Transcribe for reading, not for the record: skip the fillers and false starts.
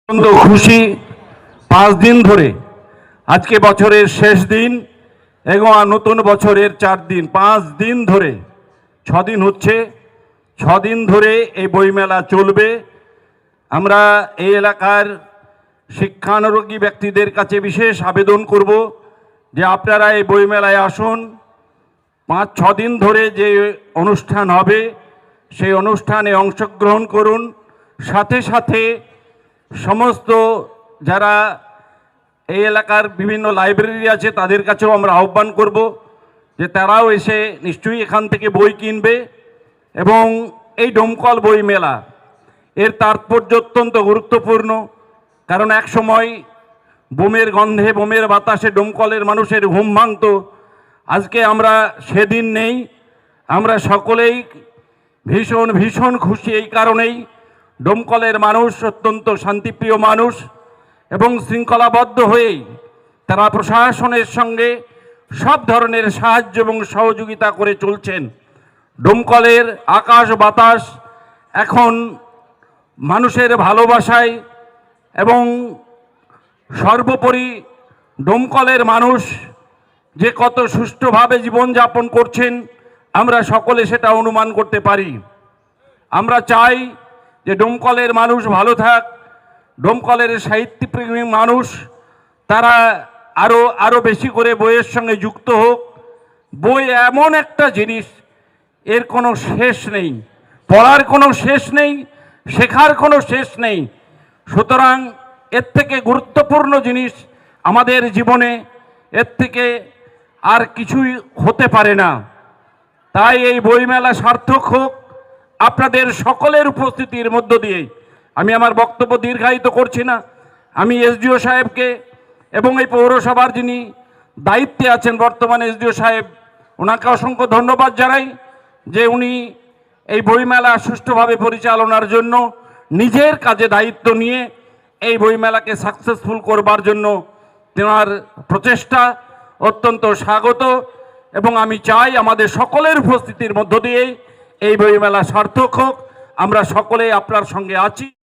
খুশি 5 দিন ধরে আজকে বছরের শেষ দিন এবং নতুন বছরের 4 দিন 5 দিন ধরে 6 দিন হচ্ছে 6 দিন ধরে এই বইমেলা চলবে। আমরা এই এলাকার শিক্ষানুরাগী ব্যক্তিদের কাছে বিশেষ আবেদন করব যে আপনারা এই বইমেলায় আসুন। 5-6 দিন ধরে যে অনুষ্ঠান হবে সেই অনুষ্ঠানে অংশগ্রহণ করুন। সাথে সাথে সমস্ত যারা এই এলাকার বিভিন্ন লাইব্রেরি আছে তাদের কাছেও আমরা আহ্বান করব যে তারাও এসে নিশ্চয়ই এখান থেকে বই কিনবে। এবং এই ডোমকল বই মেলা এর তাৎপর্য অত্যন্ত গুরুত্বপূর্ণ, কারণ এক সময় বোমের গন্ধে বোমের বাতাসে ডোমকলের মানুষের ঘুম ভাঙত। আজকে আমরা সেদিন নেই, আমরা সকলেই ভীষণ ভীষণ খুশি। এই কারণেই ডোমকলের মানুষ অত্যন্ত শান্তিপ্রিয় মানুষ এবং শৃঙ্খলাবদ্ধ হয়েই তারা প্রশাসনের সঙ্গে সব ধরনের সাহায্য এবং সহযোগিতা করে চলছেন। ডোমকলের আকাশ বাতাস এখন মানুষের ভালোবাসায় এবং সর্বোপরি ডোমকলের মানুষ যে কত সুষ্ঠুভাবে জীবনযাপন করছেন আমরা সকলে সেটা অনুমান করতে পারি। আমরা চাই যে ডোমকলের মানুষ ভালো থাক, ডোমকলের সাহিত্যপ্রেমী মানুষ তারা আরও বেশি করে বইয়ের সঙ্গে যুক্ত হোক। বই এমন একটা জিনিস, এর কোনো শেষ নেই, পড়ার কোনো শেষ নেই, শেখার কোনো শেষ নেই। সুতরাং এর থেকে গুরুত্বপূর্ণ জিনিস আমাদের জীবনে এর থেকে আর কিছুই হতে পারে না। তাই এই বইমেলা সার্থক হোক আপনাদের সকলের উপস্থিতির মধ্য দিয়ে। আমি আমার বক্তব্য দীর্ঘায়িত করছি না। আমি এসডিও সাহেবকে এবং এই পৌরসভার যিনি দায়িত্বে আছেন বর্তমানে এসডিও সাহেব, ওনাকে অসংখ্য ধন্যবাদ জানাই যে উনি এই বইমেলা সুষ্ঠুভাবে পরিচালনার জন্য নিজের কাজে দায়িত্ব নিয়ে এই বইমেলাকে সাকসেসফুল করবার জন্য তেনার প্রচেষ্টা অত্যন্ত স্বাগত। এবং আমি চাই আমাদের সকলের উপস্থিতির মধ্য দিয়েই এই বইমেলা সার্থক হোক। আমরা সকলেই আপনার সঙ্গে আছি।